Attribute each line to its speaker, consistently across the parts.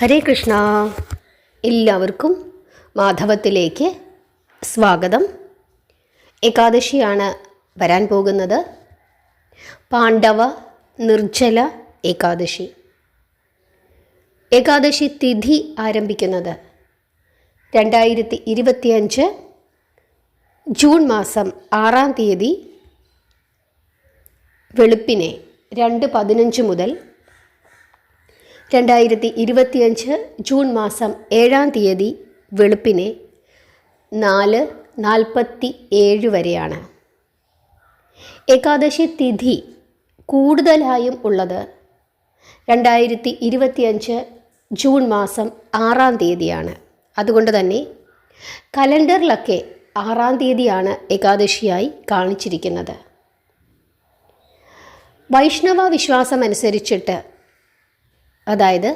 Speaker 1: ഹരേ കൃഷ്ണ. എല്ലാവർക്കും മാധവത്തിലേക്ക് സ്വാഗതം. ഏകാദശിയാണ് വരാൻ പോകുന്നത്. പാണ്ഡവ നിർജ്ജല ഏകാദശി. ഏകാദശി തിഥി ആരംഭിക്കുന്നത് 2025 ജൂൺ മാസം 6-ാം തീയതി വെളുപ്പിനെ 2:15 മുതൽ 2025 ജൂൺ മാസം 7-ാം തീയതി വെളുപ്പിനെ 4:47 വരെയാണ്. ഏകാദശി തിഥി കൂടുതലായും ഉള്ളത് 2025 ജൂൺ മാസം 6-ാം തീയതിയാണ്. അതുകൊണ്ട് തന്നെ കലണ്ടറിലൊക്കെ 6-ാം തീയതിയാണ് ഏകാദശിയായി കാണിച്ചിരിക്കുന്നത്. വൈഷ്ണവ വിശ്വാസമനുസരിച്ചിട്ട്, അതായത്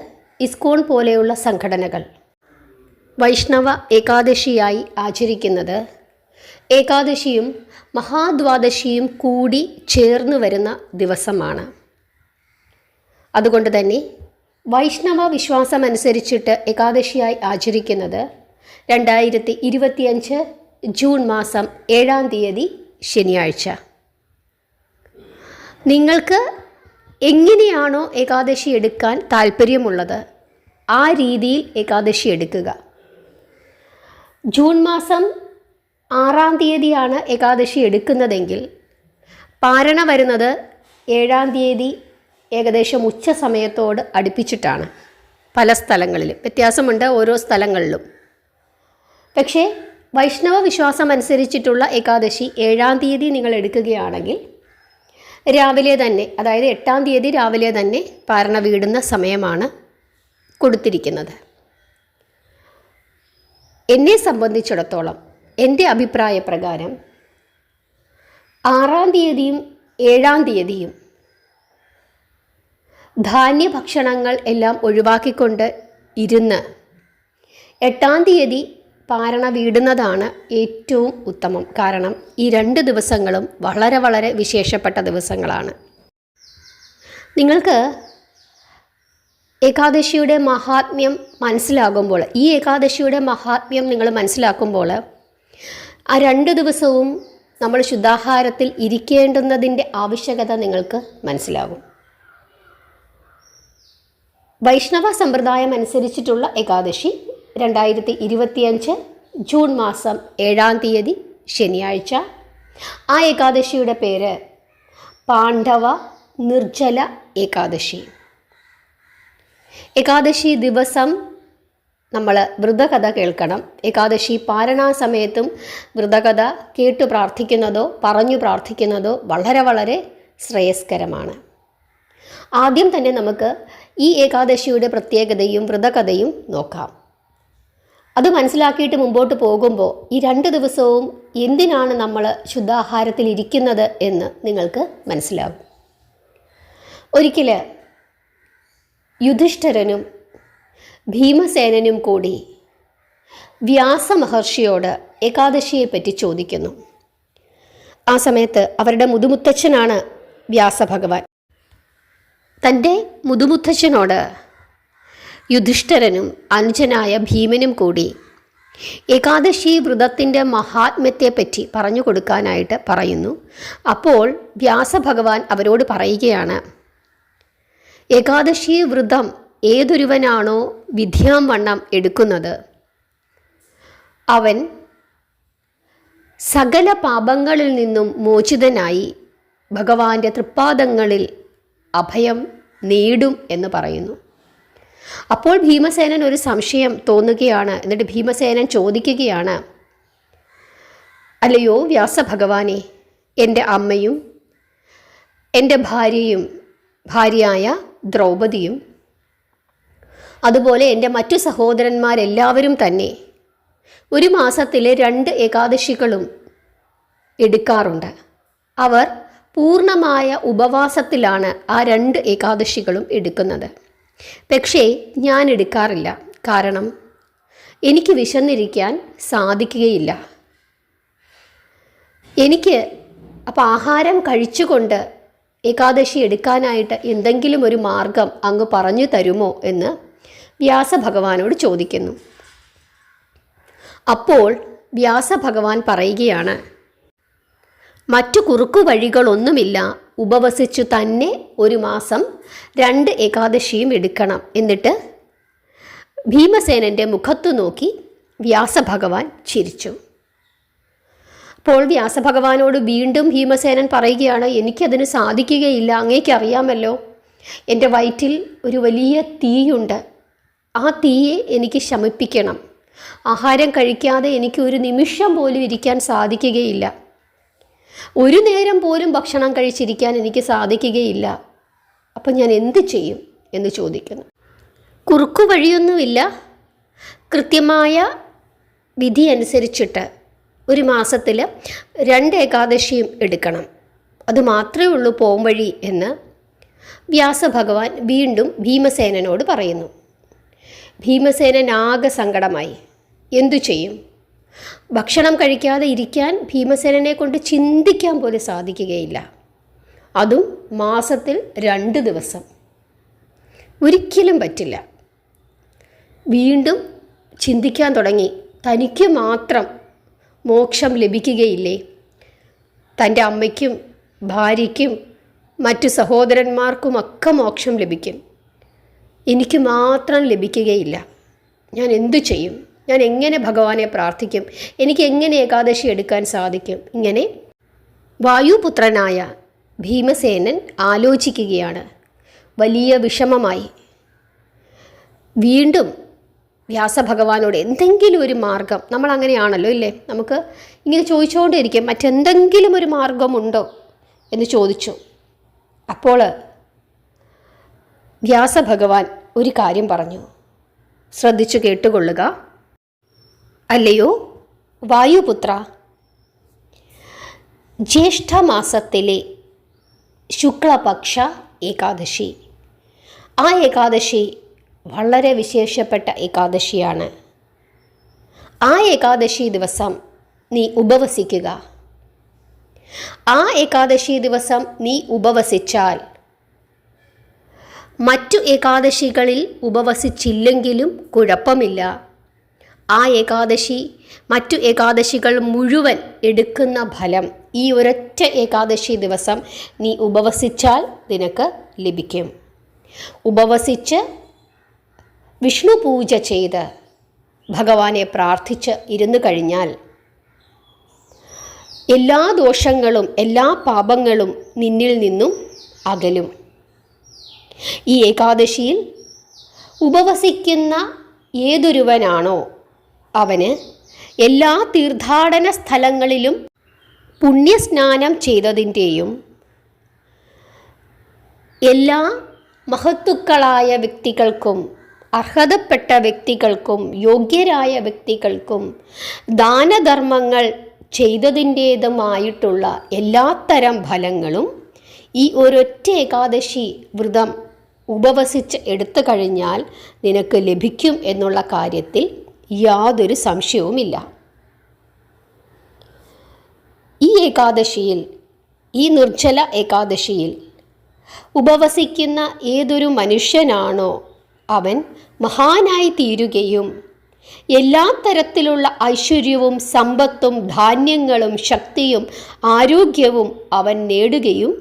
Speaker 1: ഇസ്കോൺ പോലെയുള്ള സംഘടനകൾ വൈഷ്ണവ ഏകാദശിയായി ആചരിക്കുന്നത് ഏകാദശിയും മഹാദ്വാദശിയും കൂടി ചേർന്ന് വരുന്ന ദിവസമാണ്. അതുകൊണ്ട് തന്നെ വൈഷ്ണവ വിശ്വാസമനുസരിച്ചിട്ട് ഏകാദശിയായി ആചരിക്കുന്നത് 2025 ജൂൺ മാസം 7-ാം തീയതി ശനിയാഴ്ച. നിങ്ങൾക്ക് എങ്ങനെയാണോ ഏകാദശി എടുക്കാൻ താല്പര്യമുള്ളത് ആ രീതിയിൽ ഏകാദശി എടുക്കുക. ജൂൺ മാസം 6-ാം തീയതിയാണ് ഏകാദശി എടുക്കുന്നതെങ്കിൽ പാരണ വരുന്നത് 7-ാം തീയതി ഏകദേശം ഉച്ച സമയത്തോട് അടുപ്പിച്ചിട്ടാണ്. പല സ്ഥലങ്ങളിലും വ്യത്യാസമുണ്ട്, ഓരോ സ്ഥലങ്ങളിലും. പക്ഷേ വൈഷ്ണവ വിശ്വാസം അനുസരിച്ചിട്ടുള്ള ഏകാദശി 7-ാം തീയതി നിങ്ങൾ എടുക്കുകയാണെങ്കിൽ രാവിലെ തന്നെ, അതായത് 8-ാം തീയതി രാവിലെ തന്നെ പാരണ വീടുന്ന സമയമാണ് കൊടുത്തിരിക്കുന്നത്. എന്നെ സംബന്ധിച്ചിടത്തോളം എൻ്റെ അഭിപ്രായ പ്രകാരം 6-ാം തീയതിയും 7-ാം തീയതിയും ധാന്യഭക്ഷണങ്ങൾ എല്ലാം ഒഴിവാക്കിക്കൊണ്ട് ഇരുന്ന് 8-ാം തീയതി പാരണ വീടുന്നതാണ് ഏറ്റവും ഉത്തമം. കാരണം ഈ 2 ദിവസങ്ങളും വളരെ വളരെ വിശേഷപ്പെട്ട ദിവസങ്ങളാണ്. നിങ്ങൾക്ക് ഏകാദശിയുടെ മഹാത്മ്യം മനസ്സിലാകുമ്പോൾ, ഈ ഏകാദശിയുടെ മഹാത്മ്യം നിങ്ങൾ മനസ്സിലാക്കുമ്പോൾ ആ 2 ദിവസവും നമ്മൾ ശുദ്ധാഹാരത്തിൽ ഇരിക്കേണ്ടുന്നതിൻ്റെ ആവശ്യകത നിങ്ങൾക്ക് മനസ്സിലാകും. വൈഷ്ണവ സമ്പ്രദായം അനുസരിച്ചിട്ടുള്ള ഏകാദശി 2025 ജൂൺ മാസം 7-ാം തീയതി ശനിയാഴ്ച. ആ ഏകാദശിയുടെ പേര് പാണ്ഡവ നിർജ്ജല ഏകാദശി. ഏകാദശി ദിവസം നമ്മൾ വ്രതകഥ കേൾക്കണം. ഏകാദശി പാരണാ സമയത്തും വ്രതകഥ കേട്ടു പ്രാർത്ഥിക്കുന്നതോ പറഞ്ഞു പ്രാർത്ഥിക്കുന്നതോ വളരെ വളരെ ശ്രേയസ്കരമാണ്. ആദ്യം തന്നെ നമുക്ക് ഈ ഏകാദശിയുടെ പ്രത്യേകതയും വ്രതകഥയും നോക്കാം. അത് മനസ്സിലാക്കിയിട്ട് മുമ്പോട്ട് പോകുമ്പോൾ ഈ 2 ദിവസവും എന്തിനാണ് നമ്മൾ ശുദ്ധാഹാരത്തിൽ ഇരിക്കുന്നത് എന്ന് നിങ്ങൾക്ക് മനസ്സിലാകും. ഒരിക്കൽ യുധിഷ്ഠിരനും ഭീമസേനനും കൂടി വ്യാസമഹർഷിയോട് ഏകാദശിയെപ്പറ്റി ചോദിക്കുന്നു. ആ സമയത്ത് അവരുടെ മുതുമുത്തച്ഛനാണ് വ്യാസഭഗവാൻ. തൻ്റെ മുതുമുത്തച്ഛനോട് യുധിഷ്ഠിരനും അനുജനായ ഭീമനും കൂടി ഏകാദശി വ്രതത്തിൻ്റെ മഹാത്മ്യത്തെപ്പറ്റി പറഞ്ഞു കൊടുക്കാനായിട്ട് പറയുന്നു. അപ്പോൾ വ്യാസഭഗവാൻ അവരോട് പറയുകയാണ്, ഏകാദശി വ്രതം ഏതൊരുവനാണോ വിദ്യാം വണ്ണം എടുക്കുന്നത് അവൻ സകല പാപങ്ങളിൽ നിന്നും മോചിതനായി ഭഗവാന്റെ തൃപ്പാദങ്ങളിൽ അഭയം നേടും എന്ന് പറയുന്നു. അപ്പോൾ ഭീമസേനൻ ഒരു സംശയം തോന്നുകയാണ്. എന്നിട്ട് ഭീമസേനൻ ചോദിക്കുകയാണ്, അല്ലയോ വ്യാസഭഗവാനെ, എൻ്റെ അമ്മയും എൻ്റെ ഭാര്യയായ ദ്രൗപദിയും അതുപോലെ എൻ്റെ മറ്റു സഹോദരന്മാരെല്ലാവരും തന്നെ ഒരു മാസത്തിലെ 2 ഏകാദശികളും എടുക്കാറുണ്ട്. അവർ പൂർണ്ണമായ ഉപവാസത്തിലാണ് ആ 2 ഏകാദശികളും എടുക്കുന്നത്. പക്ഷേ ഞാൻ എടുക്കാറില്ല. കാരണം എനിക്ക് വിശന്നിരിക്കാൻ സാധിക്കുകയില്ല. എനിക്ക് അപ്പോൾ ആഹാരം കഴിച്ചുകൊണ്ട് ഏകാദശി എടുക്കാനായിട്ട് എന്തെങ്കിലും ഒരു മാർഗം അങ്ങ് പറഞ്ഞു തരുമോ എന്ന് വ്യാസഭഗവാനോട് ചോദിക്കുന്നു. അപ്പോൾ വ്യാസഭഗവാൻ പറയുകയാണ്, മറ്റു കുറുക്കു വഴികളൊന്നുമില്ല, ഉപവസിച്ചു തന്നെ 1 മാസം 2 ഏകാദശിയും എടുക്കണം. എന്നിട്ട് ഭീമസേനൻ്റെ മുഖത്തു നോക്കി വ്യാസഭഗവാൻ ചിരിച്ചു. അപ്പോൾ വ്യാസഭഗവാനോട് വീണ്ടും ഭീമസേനൻ പറയുകയാണ്, എനിക്കതിന് സാധിക്കുകയില്ല, അങ്ങേക്കറിയാമല്ലോ, എൻ്റെ വയറ്റിൽ ഒരു വലിയ തീയുണ്ട്. ആ തീയെ എനിക്ക് ശമിപ്പിക്കണം. ആഹാരം കഴിക്കാതെ എനിക്ക് ഒരു നിമിഷം പോലും ഇരിക്കാൻ സാധിക്കുകയില്ല. ഒരു നേരം പോലും ഭക്ഷണം കഴിച്ചിരിക്കാൻ എനിക്ക് സാധിക്കുകയില്ല. അപ്പം ഞാൻ എന്ത് ചെയ്യും എന്ന് ചോദിക്കുന്നു. കുറുക്കു വഴിയൊന്നുമില്ല, കൃത്യമായ വിധി അനുസരിച്ചിട്ട് 1 മാസത്തിൽ 2 ഏകാദശിയും എടുക്കണം. അതുമാത്രമേ ഉള്ളൂ പോം വഴി എന്ന് വ്യാസഭഗവാൻ വീണ്ടും ഭീമസേനനോട് പറയുന്നു. ഭീമസേനൻ ആകെ സങ്കടമായി. എന്തു ചെയ്യും? ഭക്ഷണം കഴിക്കാതെ ഇരിക്കാൻ ഭീമസേനനെ കൊണ്ട് ചിന്തിക്കാൻ പോലും സാധിക്കുകയില്ല. അതും മാസത്തിൽ 2 ദിവസം. ഒരിക്കലും പറ്റില്ല. വീണ്ടും ചിന്തിക്കാൻ തുടങ്ങി, തനിക്ക് മാത്രം മോക്ഷം ലഭിക്കുകയില്ലേ? തൻ്റെ അമ്മയ്ക്കും ഭാര്യയ്ക്കും മറ്റു സഹോദരന്മാർക്കുമൊക്കെ മോക്ഷം ലഭിക്കും, എനിക്ക് മാത്രം ലഭിക്കുകയില്ല. ഞാൻ എന്തു ചെയ്യും? ഞാൻ എങ്ങനെ ഭഗവാനെ പ്രാർത്ഥിക്കും? എനിക്ക് എങ്ങനെ ഏകാദശി എടുക്കാൻ സാധിക്കും? ഇങ്ങനെ വായുപുത്രനായ ഭീമസേനൻ ആലോചിക്കുകയാണ്. വലിയ വിഷമമായി. വീണ്ടും വ്യാസഭഗവാനോട് എന്തെങ്കിലും ഒരു മാർഗം, നമ്മൾ അങ്ങനെയാണല്ലോ ഇല്ലേ, നമുക്ക് ഇങ്ങനെ ചോദിച്ചുകൊണ്ടിരിക്കും, മറ്റെന്തെങ്കിലും ഒരു മാർഗമുണ്ടോ എന്ന് ചോദിച്ചു. അപ്പോൾ വ്യാസഭഗവാൻ ഒരു കാര്യം പറഞ്ഞു, ശ്രദ്ധിച്ചു കേട്ടുകൊള്ളുക. അല്ലയോ വായുപുത്ര, ജ്യേഷ്ഠമാസത്തിലെ ശുക്ലപക്ഷ ഏകാദശി, ആ ഏകാദശി വളരെ വിശേഷപ്പെട്ട ഏകാദശിയാണ്. ആ ഏകാദശി ദിവസം നീ ഉപവസിക്കുക. ആ ഏകാദശി ദിവസം നീ ഉപവസിച്ചാൽ മറ്റു ഏകാദശികളിൽ ഉപവസിച്ചില്ലെങ്കിലും കുഴപ്പമില്ല. ആ ഏകാദശി മറ്റു ഏകാദശികൾ മുഴുവൻ എടുക്കുന്ന ഫലം ഈ ഒരൊറ്റ ഏകാദശി ദിവസം നീ ഉപവസിച്ചാൽ നിനക്ക് ലഭിക്കും. ഉപവസിച്ച് വിഷ്ണു പൂജ ചെയ്ത് ഭഗവാനെ പ്രാർത്ഥിച്ച് ഇരുന്നു കഴിഞ്ഞാൽ എല്ലാ ദോഷങ്ങളും എല്ലാ പാപങ്ങളും നിന്നിൽ നിന്നും അകലും. ഈ ഏകാദശിയിൽ ഉപവസിക്കുന്ന ഏതൊരുവനാണോ അവന് എല്ലാ തീർത്ഥാടന സ്ഥലങ്ങളിലും പുണ്യസ്നാനം ചെയ്തതിൻ്റെയും എല്ലാ മഹത്തുക്കളായ വ്യക്തികൾക്കും അർഹതപ്പെട്ട വ്യക്തികൾക്കും യോഗ്യരായ വ്യക്തികൾക്കും ദാനധർമ്മങ്ങൾ ചെയ്തതിൻ്റേതുമായിട്ടുള്ള എല്ലാത്തരം ഫലങ്ങളും ഈ ഒരൊറ്റ ഏകാദശി വ്രതം ഉപവസിച്ച് എടുത്തു കഴിഞ്ഞാൽ നിനക്ക് ലഭിക്കും എന്നുള്ള കാര്യത്തിൽ യാതൊരു സംശയവുമില്ല. ഈ ഏകാദശിയിൽ, ഈ നിർജ്ജല ഏകാദശിയിൽ ഉപവസിക്കുന്ന ഏതൊരു മനുഷ്യനാണോ അവൻ മഹാനായി തീരുകയും എല്ലാ തരത്തിലുള്ള ഐശ്വര്യവും സമ്പത്തും ധാന്യങ്ങളും ശക്തിയും ആരോഗ്യവും അവൻ നേടുകയും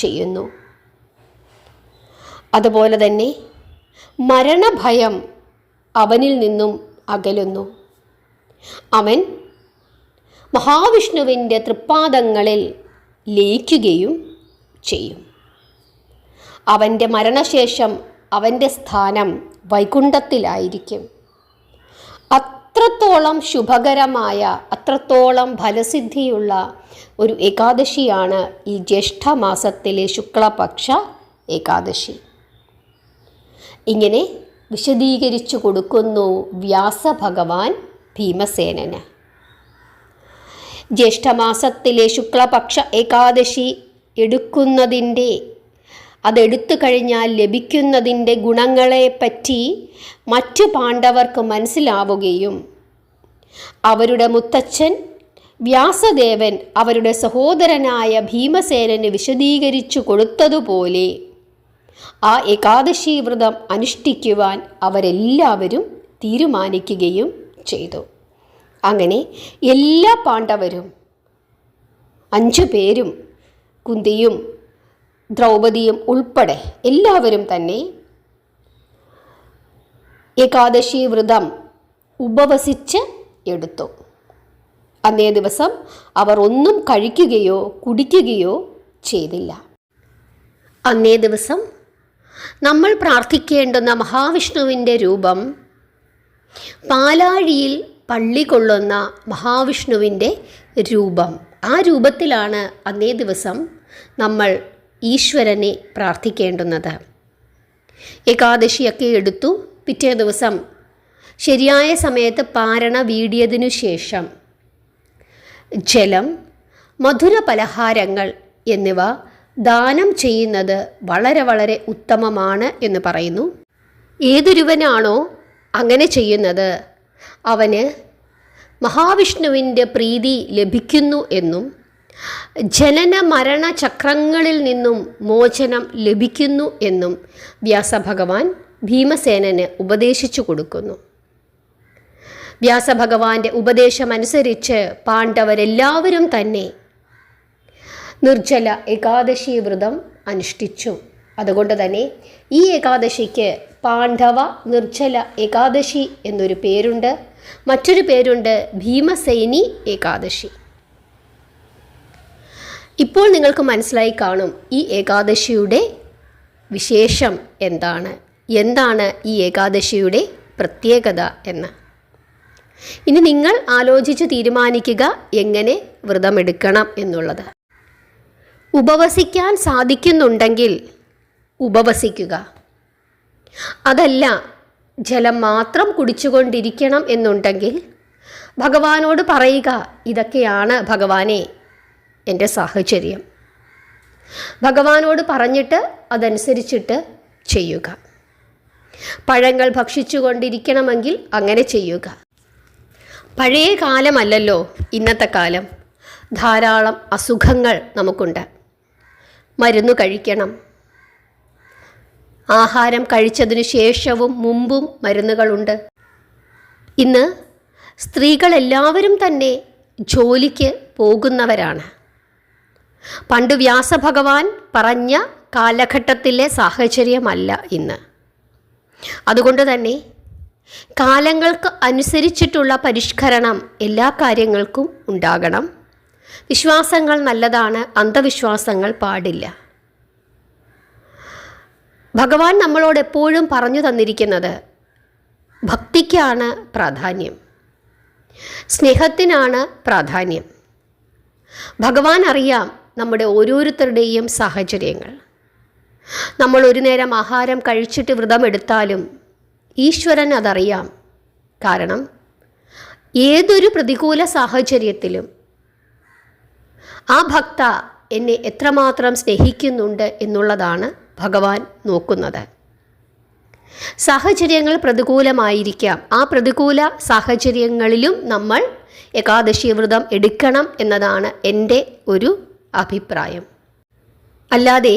Speaker 1: ചെയ്യുന്നു. അതുപോലെ തന്നെ മരണഭയം അവനിൽ നിന്നും അകലുന്നു. അവൻ മഹാവിഷ്ണുവിൻ്റെ തൃപ്പാദങ്ങളിൽ ലയിക്കുകയും ചെയ്യും. അവൻ്റെ മരണശേഷം അവൻ്റെ സ്ഥാനം വൈകുണ്ഠത്തിലായിരിക്കും. അത്രത്തോളം ശുഭകരമായ, അത്രത്തോളം ഫലസിദ്ധിയുള്ള ഒരു ഏകാദശിയാണ് ഈ ജ്യേഷ്ഠമാസത്തിലെ ശുക്ലപക്ഷ ഏകാദശി. ഇങ്ങനെ വിശദീകരിച്ചു കൊടുക്കുന്നു വ്യാസഭഗവാൻ ഭീമസേനന്. ജ്യേഷ്ഠമാസത്തിലെ ശുക്ലപക്ഷ ഏകാദശി അതെടുത്തു കഴിഞ്ഞാൽ ലഭിക്കുന്നതിൻ്റെ ഗുണങ്ങളെപ്പറ്റി മറ്റു പാണ്ഡവർക്ക് മനസ്സിലാവുകയും അവരുടെ മുത്തച്ഛൻ വ്യാസദേവൻ അവരുടെ സഹോദരനായ ഭീമസേനന് വിശദീകരിച്ചു കൊടുത്തതുപോലെ ആ ഏകാദശി വ്രതം അനുഷ്ഠിക്കുവാൻ അവരെല്ലാവരും തീരുമാനിക്കുകയും ചെയ്തു. അങ്ങനെ എല്ലാ പാണ്ഡവരും 5 പേരും കുന്തിയും ദ്രൗപദിയും ഉൾപ്പെടെ എല്ലാവരും തന്നെ ഏകാദശി വ്രതം ഉപവസിച്ച് എടുത്തു. അന്നേ ദിവസം അവർ ഒന്നും കഴിക്കുകയോ കുടിക്കുകയോ ചെയ്തില്ല. അന്നേ ദിവസം നമ്മൾ പ്രാർത്ഥിക്കേണ്ടുന്ന മഹാവിഷ്ണുവിൻ്റെ രൂപം പാലാഴിയിൽ പള്ളി കൊള്ളുന്ന മഹാവിഷ്ണുവിൻ്റെ രൂപം. ആ രൂപത്തിലാണ് അന്നേ ദിവസം നമ്മൾ ഈശ്വരനെ പ്രാർത്ഥിക്കേണ്ടുന്നത്. ഏകാദശിയൊക്കെ എടുത്തു. പിറ്റേ ദിവസം ശരിയായ സമയത്ത് പാരണ വീടിയതിനു ശേഷം ജലം, മധുര പലഹാരങ്ങൾ എന്നിവ ദാനം ചെയ്യുന്നത് വളരെ വളരെ ഉത്തമമാണ് എന്ന് പറയുന്നു. ഏതൊരുവനാണോ അങ്ങനെ ചെയ്യുന്നത് അവന് മഹാവിഷ്ണുവിൻ്റെ പ്രീതി ലഭിക്കുന്നു എന്നും ജനന മരണ ചക്രങ്ങളിൽ നിന്നും മോചനം ലഭിക്കുന്നു എന്നും വ്യാസഭഗവാൻ ഭീമസേനന് ഉപദേശിച്ചു കൊടുക്കുന്നു. വ്യാസഭഗവാന്റെ ഉപദേശമനുസരിച്ച് പാണ്ഡവരെല്ലാവരും തന്നെ നിർജ്ജല ഏകാദശി വ്രതം അനുഷ്ഠിച്ചു. അതുകൊണ്ട് തന്നെ ഈ ഏകാദശിക്ക് പാണ്ഡവ നിർജ്ജല ഏകാദശി എന്നൊരു പേരുണ്ട്. മറ്റൊരു പേരുണ്ട് ഭീമസേനി ഏകാദശി. ഇപ്പോൾ നിങ്ങൾക്ക് മനസ്സിലായി കാണും ഈ ഏകാദശിയുടെ വിശേഷം എന്താണ് ഈ ഏകാദശിയുടെ പ്രത്യേകത എന്ന്. ഇനി നിങ്ങൾ ആലോചിച്ച് തീരുമാനിക്കുക എങ്ങനെ വ്രതമെടുക്കണം എന്നുള്ളത്. ഉപവസിക്കാൻ സാധിക്കുന്നുണ്ടെങ്കിൽ ഉപവസിക്കുക. അതല്ല ജലം മാത്രം കുടിച്ചുകൊണ്ടിരിക്കണം എന്നുണ്ടെങ്കിൽ ഭഗവാനോട് പറയുക, ഇതൊക്കെയാണ് ഭഗവാനെ എൻ്റെ സാഹചര്യം. ഭഗവാനോട് പറഞ്ഞിട്ട് അതനുസരിച്ചിട്ട് ചെയ്യുക. പഴങ്ങൾ ഭക്ഷിച്ചു കൊണ്ടിരിക്കണമെങ്കിൽ അങ്ങനെ ചെയ്യുക. പഴയ കാലമല്ലല്ലോ ഇന്നത്തെ കാലം. ധാരാളം അസുഖങ്ങൾ നമുക്കുണ്ട്. മരുന്ന് കഴിക്കണം. ആഹാരം കഴിച്ചതിന് ശേഷവും മുമ്പും മരുന്നുകളുണ്ട്. ഇന്ന് സ്ത്രീകളെല്ലാവരും തന്നെ ജോലിക്ക് പോകുന്നവരാണ്. പണ്ട് വ്യാസഭഗവാൻ പറഞ്ഞ കാലഘട്ടത്തിലെ സാഹചര്യമല്ല ഇന്ന്. അതുകൊണ്ട് തന്നെ കാലങ്ങൾക്ക് അനുസരിച്ചിട്ടുള്ള പരിഷ്കരണം എല്ലാ കാര്യങ്ങൾക്കും ഉണ്ടാകണം. വിശ്വാസങ്ങൾ നല്ലതാണ്, അന്ധവിശ്വാസങ്ങൾ പാടില്ല. ഭഗവാൻ നമ്മളോട് എപ്പോഴും പറഞ്ഞു തന്നിരിക്കുന്നത് ഭക്തിക്കാണ് പ്രാധാന്യം, സ്നേഹത്തിനാണ് പ്രാധാന്യം. ഭഗവാൻ അറിയാം നമ്മുടെ ഓരോരുത്തരുടെയും സാഹചര്യങ്ങൾ. നമ്മൾ ഒരു നേരം ആഹാരം കഴിച്ചിട്ട് വ്രതമെടുത്താലും ഈശ്വരൻ അതറിയാം. കാരണം ഏതൊരു പ്രതികൂല സാഹചര്യത്തിലും ആ ഭക്ത എന്നെ എത്രമാത്രം സ്നേഹിക്കുന്നുണ്ട് എന്നുള്ളതാണ് ഭഗവാൻ നോക്കുന്നത്. സാഹചര്യങ്ങൾ പ്രതികൂലമായിരിക്കാം. ആ പ്രതികൂല സാഹചര്യങ്ങളിലും നമ്മൾ ഏകാദശി വ്രതം എടുക്കണം എന്നതാണ് എൻ്റെ ഒരു അഭിപ്രായം. അല്ലാതെ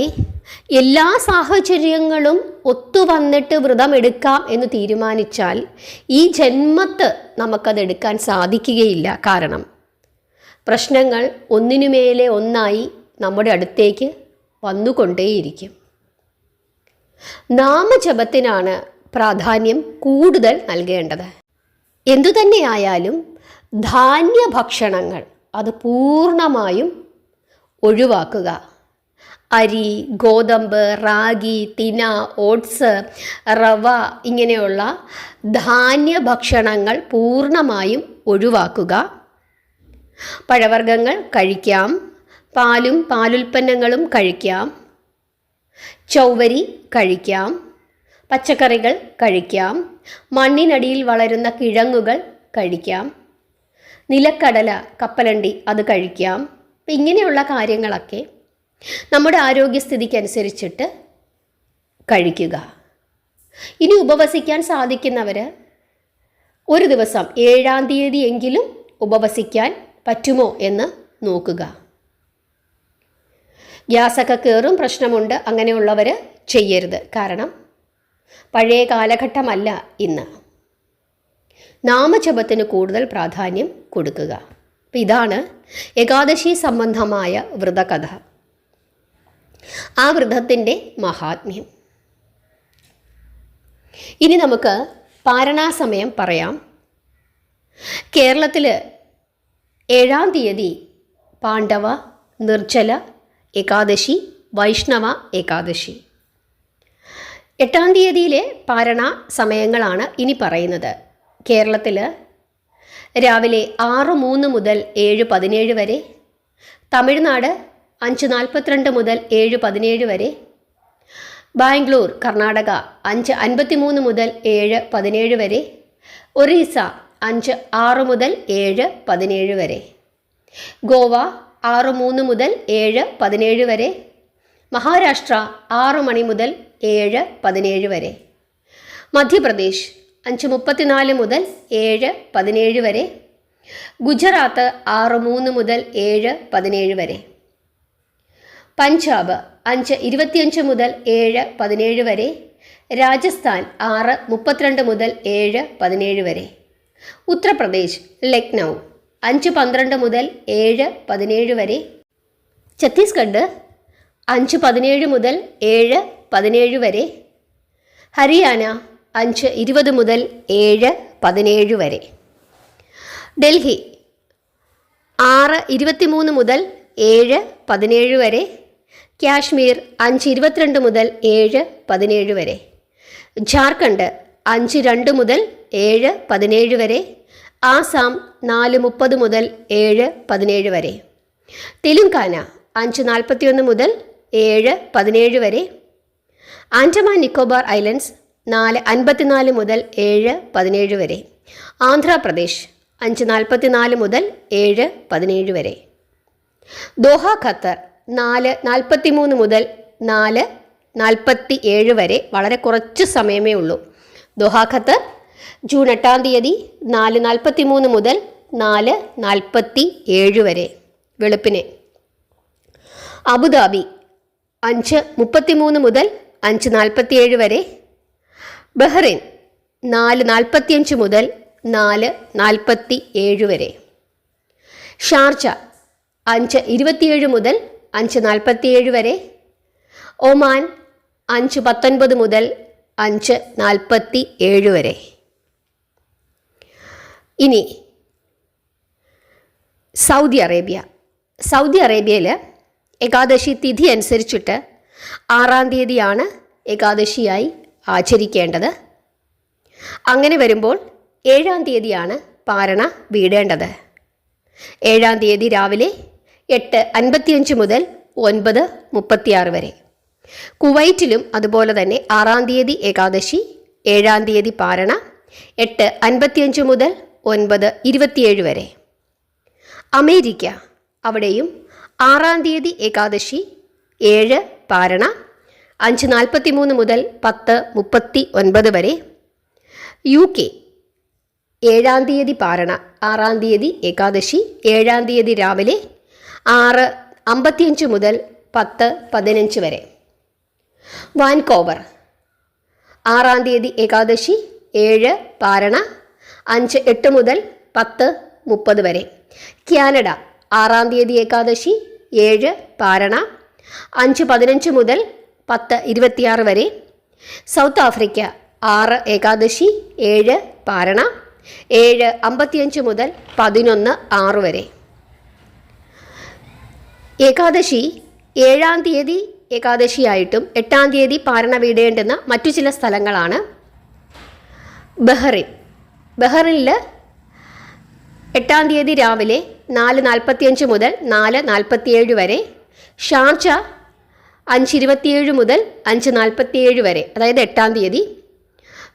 Speaker 1: എല്ലാ സാഹചര്യങ്ങളും ഒത്തുവന്നിട്ട് വ്രതം എടുക്കാം എന്ന് തീരുമാനിച്ചാൽ ഈ ജന്മത്ത് നമുക്കതെടുക്കാൻ സാധിക്കുകയില്ല. കാരണം പ്രശ്നങ്ങൾ ഒന്നിനുമേലെ ഒന്നായി നമ്മുടെ അടുത്തേക്ക് വന്നുകൊണ്ടേയിരിക്കും. നാമജപത്തിനാണ് പ്രാധാന്യം കൂടുതൽ നൽകേണ്ടത്. എന്തുതന്നെയായാലും ധാന്യഭക്ഷണങ്ങൾ അത് പൂർണ്ണമായും ഒഴിവാക്കുക. അരി, ഗോതമ്പ്, റാഗി, തിന, ഓട്സ്, റവ ഇങ്ങനെയുള്ള ധാന്യഭക്ഷണങ്ങൾ പൂർണ്ണമായും ഒഴിവാക്കുക. പഴവർഗ്ഗങ്ങൾ കഴിക്കാം, പാലും പാലുൽപ്പന്നങ്ങളും കഴിക്കാം, ചൗവരി കഴിക്കാം, പച്ചക്കറികൾ കഴിക്കാം, മണ്ണിനടിയിൽ വളരുന്ന കിഴങ്ങുകൾ കഴിക്കാം, നിലക്കടല, കപ്പലണ്ടി അത് കഴിക്കാം. ഇങ്ങനെയുള്ള കാര്യങ്ങളൊക്കെ നമ്മുടെ ആരോഗ്യസ്ഥിതിക്കനുസരിച്ചിട്ട് കഴിക്കുക. ഇനി ഉപവസിക്കാൻ സാധിക്കുന്നവർ ഒരു ദിവസം 7-ാം തീയതി എങ്കിലും ഉപവസിക്കാൻ പറ്റുമോ എന്ന് നോക്കുക. ഗ്യാസൊക്കെ കയറും, പ്രശ്നമുണ്ട്, അങ്ങനെയുള്ളവർ ചെയ്യരുത്. കാരണം പഴയ കാലഘട്ടമല്ല ഇന്ന്. നാമജപത്തിന് കൂടുതൽ പ്രാധാന്യം കൊടുക്കുക. അപ്പം ഇതാണ് ഏകാദശി സംബന്ധമായ വ്രതകഥ, ആ വ്രതത്തിൻ്റെ മഹാത്മ്യം. ഇനി നമുക്ക് പാരണാസമയം പറയാം. കേരളത്തിൽ 7-ാം തീയതി പാണ്ഡവ, നിർജ്ജല ഏകാദശി, വൈഷ്ണവ ഏകാദശി. 8-ാം തീയതിയിലെ പാരണ സമയങ്ങളാണ് ഇനി പറയുന്നത്. കേരളത്തിൽ രാവിലെ 6:03 മുതൽ 7:17 വരെ, തമിഴ്നാട് 5:42 മുതൽ 7:17 വരെ, ബാംഗ്ലൂർ കർണാടക 5:53 മുതൽ 7:17 വരെ, ഒറീസ 5:06 മുതൽ 7:17 വരെ, ഗോവ 6:03 മുതൽ 7:17 വരെ, മഹാരാഷ്ട്ര 6 മണി മുതൽ 7:17 വരെ, മധ്യപ്രദേശ് 5:34 മുതൽ 7:17 വരെ, ഗുജറാത്ത് 6:03 മുതൽ 7:17 വരെ, പഞ്ചാബ് 5:25 മുതൽ 7:17 വരെ, രാജസ്ഥാൻ 6:32 മുതൽ 7:17 വരെ, ഉത്തർപ്രദേശ് ലക്നൗ 5:12 മുതൽ 7:17 വരെ, ഛത്തീസ്ഗഡ് 5:17 മുതൽ 7:17 വരെ, ഹരിയാന 5:20 മുതൽ 7:17 വരെ, ഡൽഹി 6:23 മുതൽ 7:17 വരെ, കാശ്മീർ 5:22 മുതൽ 7:17 വരെ, ജാർഖണ്ഡ് 5:02 മുതൽ 7:17 വരെ, ആസാം 4:30 മുതൽ 7:17 വരെ, തെലുങ്കാന 5:41 മുതൽ 7:17 വരെ, ആൻഡമാൻ നിക്കോബാർ ഐലൻഡ്സ് 4:54 മുതൽ 7:17 വരെ, ആന്ധ്രാപ്രദേശ് 5:44 മുതൽ 7:17 വരെ, ദോഹ ഖത്തർ 4:43 മുതൽ 4:47 വരെ. വളരെ കുറച്ച് സമയമേ ഉള്ളൂ. ദോഹ ഖത്തർ ജൂൺ 8-ാം തീയതി 4:43 മുതൽ 4:47 വരെ വെളുപ്പിനെ. അബുദാബി 5:33 മുതൽ 5:47 വരെ, ബഹ്റൈൻ 4:45 മുതൽ 4:47 വരെ, ഷാർജ 5:27 മുതൽ 5:47 വരെ, ഒമാൻ 5:19 മുതൽ 5:47 വരെ. ഇനി സൗദി അറേബ്യയിൽ ഏകാദശി തിഥി അനുസരിച്ചിട്ട് 6-ാം തീയതിയാണ് ഏകാദശിയായി ആചരിക്കേണ്ടത്. അങ്ങനെ വരുമ്പോൾ 7-ാം തീയതിയാണ് പാരണ വീടേണ്ടത്. 7-ാം തീയതി രാവിലെ 8:55 മുതൽ 9:36 വരെ. കുവൈറ്റിലും അതുപോലെ തന്നെ 6-ാം തീയതി ഏകാദശി, 7-ാം തീയതി പാരണ, 8:55 മുതൽ 9:27 വരെ. അമേരിക്ക, അവിടെയും 6-ാം തീയതി ഏകാദശി, 7 പാരണ, 5:43 മുതൽ 10:39 വരെ. UK 7-ാം തീയതി പാരണ, 6-ാം തീയതി ഏകാദശി, 7-ാം തീയതി രാവിലെ 6:55 മുതൽ 10:15 വരെ. വാൻകോവർ 6-ാം തീയതി ഏകാദശി, 7 പാരണ, 5:08 മുതൽ 10:30 വരെ. കാനഡ 6-ാം തീയതി ഏകാദശി, 7 പാരണ, 5:15 മുതൽ 10:26 വരെ. സൗത്ത് ആഫ്രിക്ക 6 ഏകാദശി, 7 പാരണ, 7:55 മുതൽ 11:06 വരെ. ഏകാദശി 7-ാം തീയതി ഏകാദശിയായിട്ടും 8-ാം തീയതി പാരണ വീടേണ്ടുന്ന മറ്റു ചില സ്ഥലങ്ങളാണ് ബഹ്റിനിൽ 8-ാം തീയതി രാവിലെ 4:45 മുതൽ 4:47 വരെ. ഷാർജ 5:27 മുതൽ 5:47 വരെ, അതായത് 8-ാം തീയതി.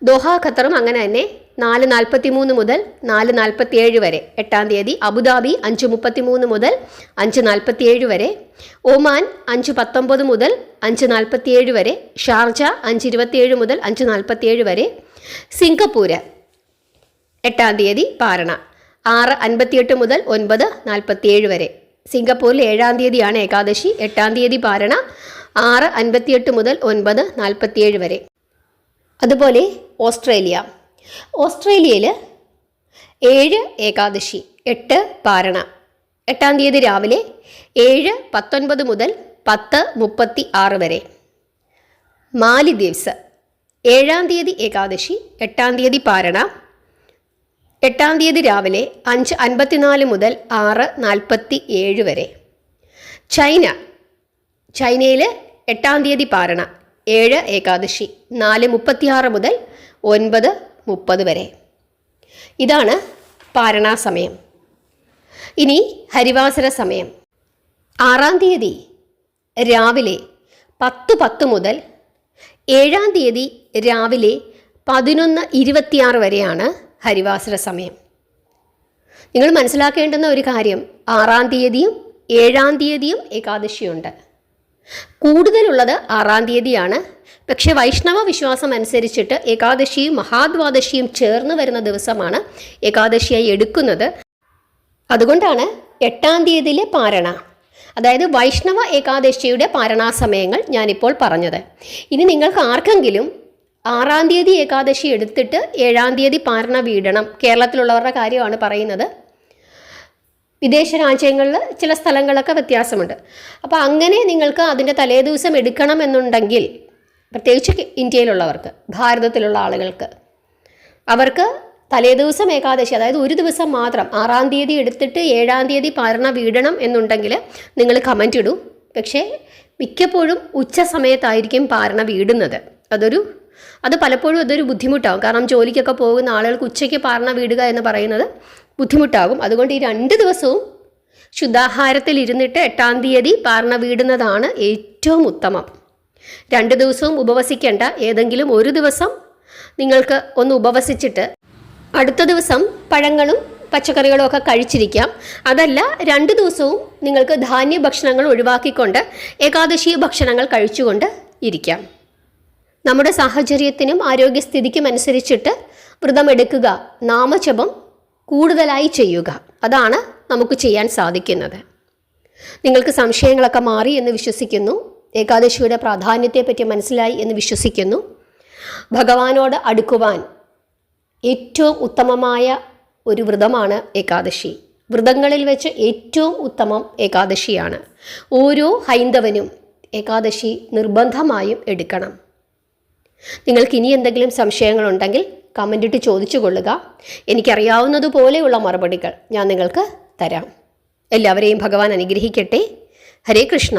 Speaker 1: ദോഹ ഖത്തറും അങ്ങനെ തന്നെ 4:43 മുതൽ 4:47 വരെ 8-ാം തീയതി. അബുദാബി 5:33 മുതൽ 5:47 വരെ. ഒമാൻ 5:19 മുതൽ 5:47 വരെ. ഷാർജ 5:27 മുതൽ 5:47 വരെ. സിംഗപ്പൂര് 8-ാം തീയതി പാരണ, 6:58 മുതൽ 9:47 വരെ. സിംഗപ്പൂരിൽ 7-ാം തീയതിയാണ് ഏകാദശി, 8-ാം തീയതി പാരണ, 6:58 മുതൽ 9:47 വരെ. അതുപോലെ ഓസ്ട്രേലിയയിൽ 7 ഏകാദശി 8 പാരണ. 8-ാം തീയതി രാവിലെ 7:19 മുതൽ 10:36 വരെ. മാലിദ്വീപ്സ് 7-ാം തീയതി ഏകാദശി 8-ാം തീയതി പാരണ. 8-ാം തീയതി രാവിലെ 5:54 മുതൽ 6:47 വരെ. ചൈനയിൽ 8-ാം തീയതി പാരണ 7 ഏകാദശി 4:36 മുതൽ 9:30 വരെ. ഇതാണ് പാരണാ സമയം. ഇനി ഹരിവാസര സമയം. 6-ാം തീയതി രാവിലെ 10:10 മുതൽ 7-ാം തീയതി രാവിലെ 11:26 വരെയാണ് ഹരിവാസര സമയം. നിങ്ങൾ മനസ്സിലാക്കേണ്ടുന്ന ഒരു കാര്യം, 6-ാം തീയതിയും 7-ാം തീയതിയും ഏകാദശിയുണ്ട്. കൂടുതലുള്ളത് 6-ാം തീയതിയാണ്. പക്ഷേ വൈഷ്ണവ വിശ്വാസം അനുസരിച്ചിട്ട് ഏകാദശിയും മഹാദ്വാദശിയും ചേർന്ന് വരുന്ന ദിവസമാണ് ഏകാദശിയായി എടുക്കുന്നത്. അതുകൊണ്ടാണ് 8-ാം തീയതിയിലെ പാരണ, അതായത് വൈഷ്ണവ ഏകാദശിയുടെ പാരണാസമയങ്ങൾ ഞാനിപ്പോൾ പറഞ്ഞത്. ഇനി നിങ്ങൾക്ക് ആർക്കെങ്കിലും 6-ാം തീയതി ഏകാദശി എടുത്തിട്ട് 7-ാം തീയതി പാരണ വീടണം, കേരളത്തിലുള്ളവരുടെ കാര്യമാണ് പറയുന്നത്, വിദേശ രാജ്യങ്ങളിൽ ചില സ്ഥലങ്ങളൊക്കെ വ്യത്യാസമുണ്ട്. അപ്പോൾ അങ്ങനെ നിങ്ങൾക്ക് അതിൻ്റെ തലേദിവസം എടുക്കണമെന്നുണ്ടെങ്കിൽ, പ്രത്യേകിച്ച് ഇന്ത്യയിലുള്ളവർക്ക്, ഭാരതത്തിലുള്ള ആളുകൾക്ക്, അവർക്ക് തലേദിവസം ഏകാദശി, അതായത് ഒരു ദിവസം മാത്രം 6-ാം തീയതി എടുത്തിട്ട് 7-ാം തീയതി പാരണ വീടണം എന്നുണ്ടെങ്കിൽ നിങ്ങൾ കമൻ്റ് ഇടൂ. പക്ഷേ മിക്കപ്പോഴും ഉച്ച സമയത്തായിരിക്കും പാരണ വീടുന്നത്. അത് പലപ്പോഴും അതൊരു ബുദ്ധിമുട്ടാകും. കാരണം ജോലിക്കൊക്കെ പോകുന്ന ആളുകൾക്ക് ഉച്ചയ്ക്ക് പാരണ വീടുക എന്ന് പറയുന്നത് ബുദ്ധിമുട്ടാകും. അതുകൊണ്ട് ഈ 2 ദിവസവും ശുദ്ധാഹാരത്തിൽ ഇരുന്നിട്ട് 8-ാം തീയതി പാരണ വീടുന്നതാണ് ഏറ്റവും ഉത്തമം. 2 ദിവസവും ഉപവസിക്കേണ്ട. ഏതെങ്കിലും ഒരു ദിവസം നിങ്ങൾക്ക് ഒന്ന് ഉപവസിച്ചിട്ട് അടുത്ത ദിവസം പഴങ്ങളും പച്ചക്കറികളും ഒക്കെ കഴിച്ചിരിക്കാം. അതല്ല, 2 ദിവസവും നിങ്ങൾക്ക് ധാന്യഭക്ഷണങ്ങൾ ഒഴിവാക്കിക്കൊണ്ട് ഏകാദശി ഭക്ഷണങ്ങൾ കഴിച്ചുകൊണ്ട് ഇരിക്കാം. നമ്മുടെ സാഹചര്യത്തിനും ആരോഗ്യസ്ഥിതിക്കും അനുസരിച്ചിട്ട് വ്രതമെടുക്കുക, നാമജപം കൂടുതലായി ചെയ്യുക, അതാണ് നമുക്ക് ചെയ്യാൻ സാധിക്കുന്നത്. നിങ്ങൾക്ക് സംശയങ്ങളൊക്കെ മാറി എന്ന് വിശ്വസിക്കുന്നു. ഏകാദശിയുടെ പ്രാധാന്യത്തെപ്പറ്റി മനസ്സിലായി എന്ന് വിശ്വസിക്കുന്നു. ഭഗവാനോട് അടുക്കുവാൻ ഏറ്റവും ഉത്തമമായ ഒരു വ്രതമാണ് ഏകാദശി. വ്രതങ്ങളിൽ വെച്ച് ഏറ്റവും ഉത്തമം ഏകാദശിയാണ്. ഓരോ ഹൈന്ദവനും ഏകാദശി നിർബന്ധമായും എടുക്കണം. നിങ്ങൾക്ക് ഇനി എന്തെങ്കിലും സംശയങ്ങളുണ്ടെങ്കിൽ കമൻ്റ് ഇട്ട് ചോദിച്ചു കൊള്ളുക. എനിക്കറിയാവുന്നതുപോലെയുള്ള മറുപടികൾ ഞാൻ നിങ്ങൾക്ക് തരാം. എല്ലാവരെയും ഭഗവാൻ അനുഗ്രഹിക്കട്ടെ. ഹരേ കൃഷ്ണ.